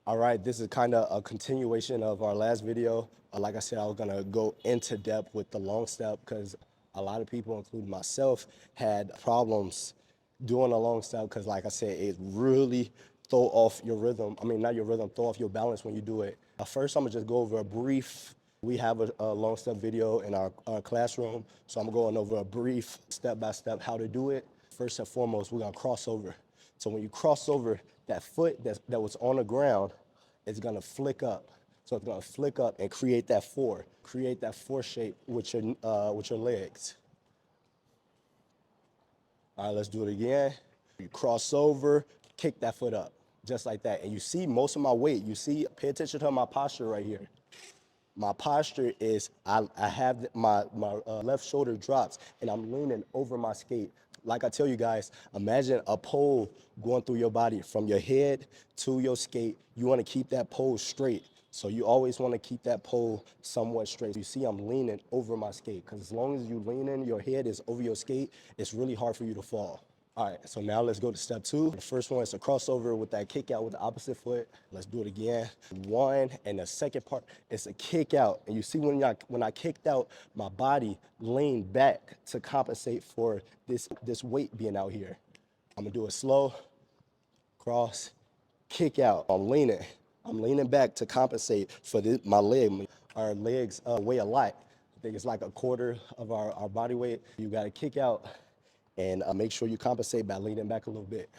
All right, this is kind of a continuation of our last video. Like I said, I was gonna go into depth with the long step because a lot of people, including myself, had problems doing a long step because, like I said, it really throw off your rhythm. I mean, not your rhythm, throw off your balance when you do it. First, I'm gonna just go over a brief. We have a long step video in our classroom, so I'm going over a brief step-by-step how to do it. First and foremost, we're gonna cross over. So when you cross over, that foot that was on the ground is gonna flick up. So it's gonna flick up and create that four shape with your legs. All right, let's do it again. You cross over, kick that foot up, just like that. And you see most of my weight, pay attention to my posture right here. My posture is I have my left shoulder drops and I'm leaning over my skate. Like I tell you guys, imagine a pole going through your body from your head to your skate. You want to keep that pole straight. So you always want to keep that pole somewhat straight. You see I'm leaning over my skate because as long as you lean in, your head is over your skate, it's really hard for you to fall. All right, so now let's go to step two. The first one is a crossover with that kick out with the opposite foot. Let's do it again. One, and the second part is a kick out. And you see when I kicked out, my body leaned back to compensate for this weight being out here. I'm gonna do it slow, cross, kick out. I'm leaning back to compensate for my leg. Our legs weigh a lot. I think it's like a quarter of our body weight. You gotta kick out and make sure you compensate by leaning back a little bit.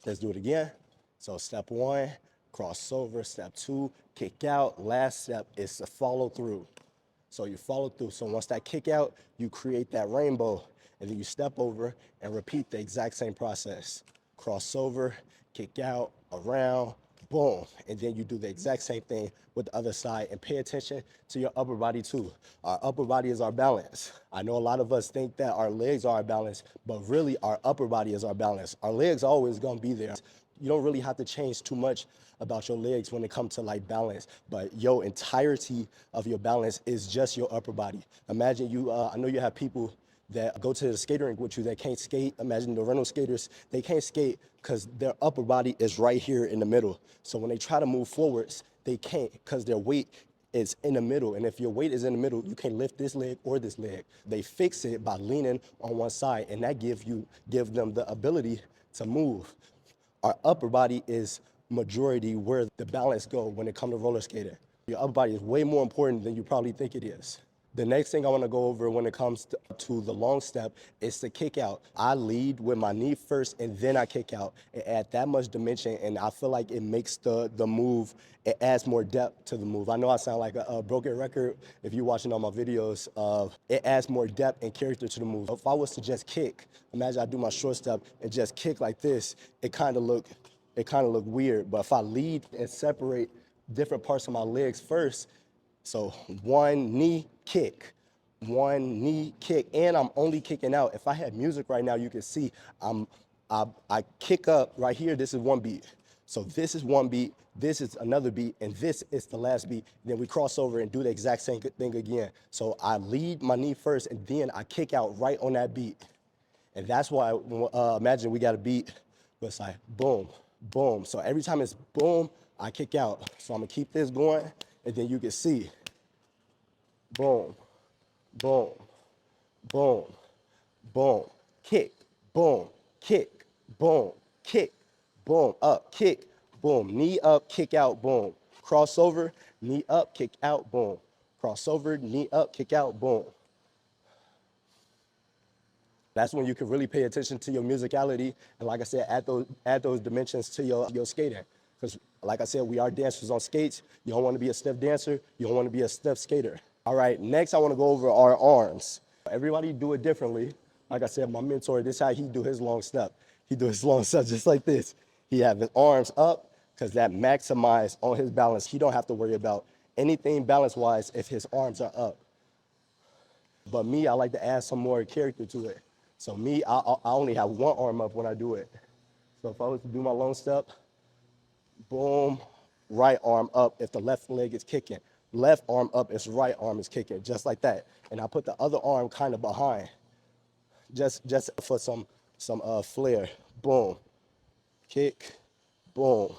Let's do it again. So step one, cross over. Step two, kick out. Last step is to follow through. So you follow through. So once that kick out, you create that rainbow, and then you step over and repeat the exact same process. Cross over, kick out, around, boom. And then you do the exact same thing with the other side, and pay attention to your upper body too. Our upper body is our balance. I know a lot of us think that our legs are our balance, but really our upper body is our balance. Our legs are always gonna be there. You don't really have to change too much about your legs when it comes to like balance, but your entirety of your balance is just your upper body. Imagine I know you have people that go to the skating rink with you that can't skate. Imagine the rental skaters, they can't skate because their upper body is right here in the middle. So when they try to move forwards, they can't because their weight is in the middle. And if your weight is in the middle, you can lift this leg or this leg. They fix it by leaning on one side, and that give them the ability to move. Our upper body is majority where the balance go when it comes to roller skating. Your upper body is way more important than you probably think it is. The next thing I want to go over when it comes to the long step is the kick out. I lead with my knee first and then I kick out. It adds that much dimension, and I feel like it makes the move, it adds more depth to the move. I know I sound like a broken record if you're watching all my videos. It adds more depth and character to the move. If I was to just kick, imagine I do my short step and just kick like this, it kind of look weird. But if I lead and separate different parts of my legs first, so one knee kick, and I'm only kicking out. If I had music right now, you can see I kick up right here. This is one beat. So this is one beat, this is another beat, and this is the last beat. Then we cross over and do the exact same thing again. So I lead my knee first, and then I kick out right on that beat. And that's why, imagine we got a beat, but it's like boom, boom. So every time it's boom, I kick out. So I'm gonna keep this going, and then you can see, boom, boom, boom, boom, kick, boom, kick, boom, kick, boom, up, kick, boom, knee up, kick out, boom. Crossover, knee up, kick out, boom. Crossover, knee up, kick out, boom. That's when you can really pay attention to your musicality, and like I said, add those dimensions to your skating. Because like I said, we are dancers on skates. You don't want to be a stiff dancer. You don't want to be a stiff skater. All right, next I want to go over our arms. Everybody do it differently. Like I said, my mentor, this is how he do his long step. He do his long step just like this. He have his arms up because that maximize on his balance. He don't have to worry about anything balance-wise if his arms are up. But me, I like to add some more character to it. So me, I only have one arm up when I do it. So if I was to do my long step, boom, right arm up if the left leg is kicking. Left arm up if right arm is kicking, just like that. And I put the other arm kind of behind, just for some flair. Boom, kick, boom,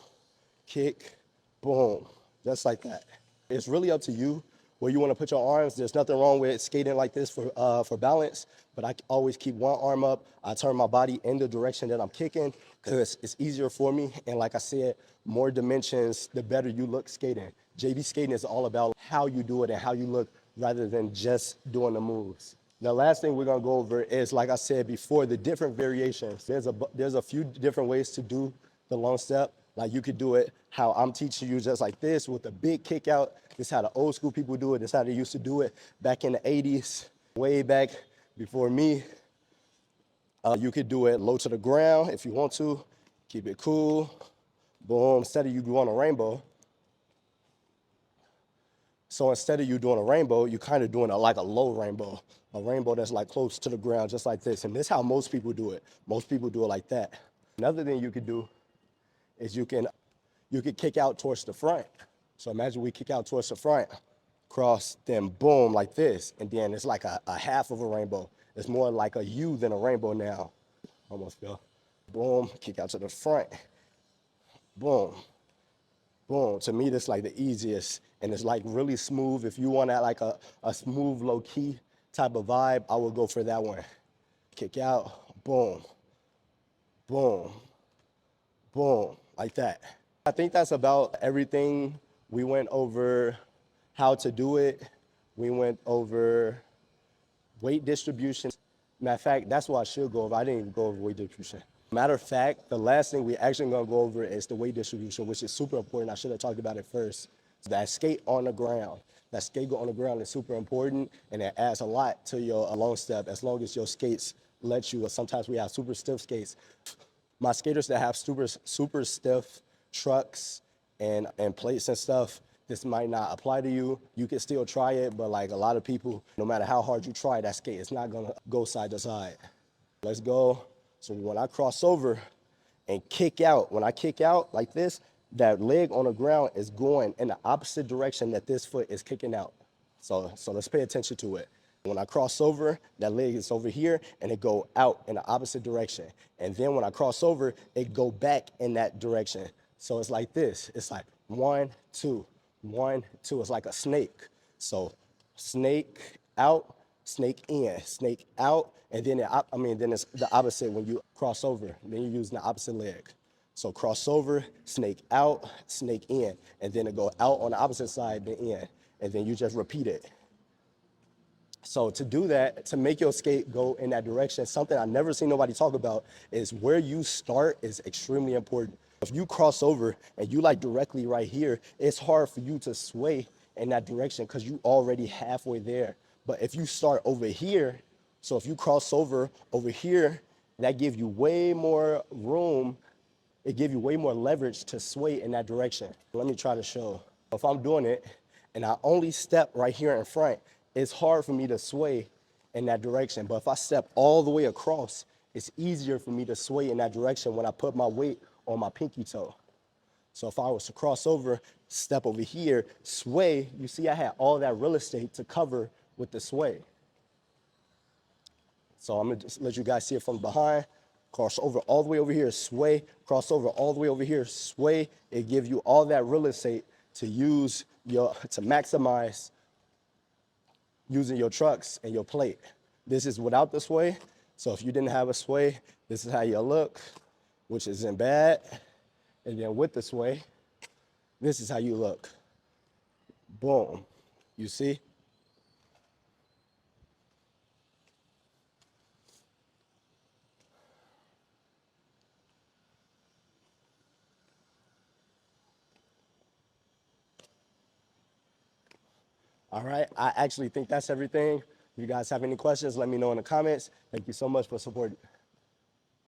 kick, boom, just like that. It's really up to you where you want to put your arms. There's nothing wrong with skating like this for balance, but I always keep one arm up. I turn my body in the direction that I'm kicking because it's easier for me. And like I said, more dimensions, the better you look skating. JV skating is all about how you do it and how you look rather than just doing the moves. The last thing we're gonna go over is, like I said before, the different variations. There's a few different ways to do the long step. Like you could do it how I'm teaching you, just like this with a big kick out. This is how the old school people do it. This is how they used to do it back in the 80s, way back before me. You could do it low to the ground if you want to. Keep it cool. Boom, instead of you doing a rainbow. So instead of you doing a rainbow, you kind of doing like a low rainbow, a rainbow that's like close to the ground, just like this. And this is how most people do it. Most people do it like that. Another thing you could do is you could kick out towards the front. So imagine we kick out towards the front, cross, then boom, like this. And then it's like a half of a rainbow. It's more like a U than a rainbow now. Almost feel. Boom, kick out to the front. Boom, boom. To me, that's like the easiest. And it's like really smooth. If you want that like a smooth, low key type of vibe, I would go for that one. Kick out, boom, boom, boom, like that. I think that's about everything. We went over how to do it. We went over weight distribution. Matter of fact, that's what I should go over. I didn't even go over weight distribution. Matter of fact, the last thing we actually gonna go over is the weight distribution, which is super important. I should have talked about it first. That skate on the ground. That skate on the ground is super important, and it adds a lot to your long step as long as your skates let you. Sometimes we have super stiff skates. My skaters that have super stiff trucks and plates and stuff, this might not apply to you. You can still try it, but like a lot of people, no matter how hard you try that skate, it's not gonna go side to side. Let's go. So when I cross over and kick out, when I kick out like this, that leg on the ground is going in the opposite direction that this foot is kicking out. So let's pay attention to it. When I cross over, that leg is over here and it go out in the opposite direction. And then when I cross over, it go back in that direction. So it's like this. It's like 1, 2, 1, 2. It's like a snake. So snake out, snake in, snake out, and then then it's the opposite when you cross over. Then you're using the opposite leg. So cross over, snake out, snake in, and then it go out on the opposite side, then in, and then you just repeat it. So to do that, to make your skate go in that direction, something I never seen nobody talk about is where you start is extremely important. If you cross over and you like directly right here, it's hard for you to sway in that direction because you already halfway there. But if you start over here, so if you cross over here, that gives you way more room. It gives you way more leverage to sway in that direction. Let me try to show. If I'm doing it and I only step right here in front, it's hard for me to sway in that direction. But if I step all the way across, it's easier for me to sway in that direction when I put my weight on my pinky toe. So if I was to cross over, step over here, sway, you see I had all that real estate to cover with the sway. So I'm gonna just let you guys see it from behind. Cross over all the way over here, sway. Cross over all the way over here, sway. It gives you all that real estate to to maximize using your trucks and your plate. This is without the sway. So if you didn't have a sway, this is how you look, which isn't bad. And then with the sway, this is how you look. Boom. You see? All right, I actually think that's everything. If you guys have any questions, let me know in the comments. Thank you so much for supporting.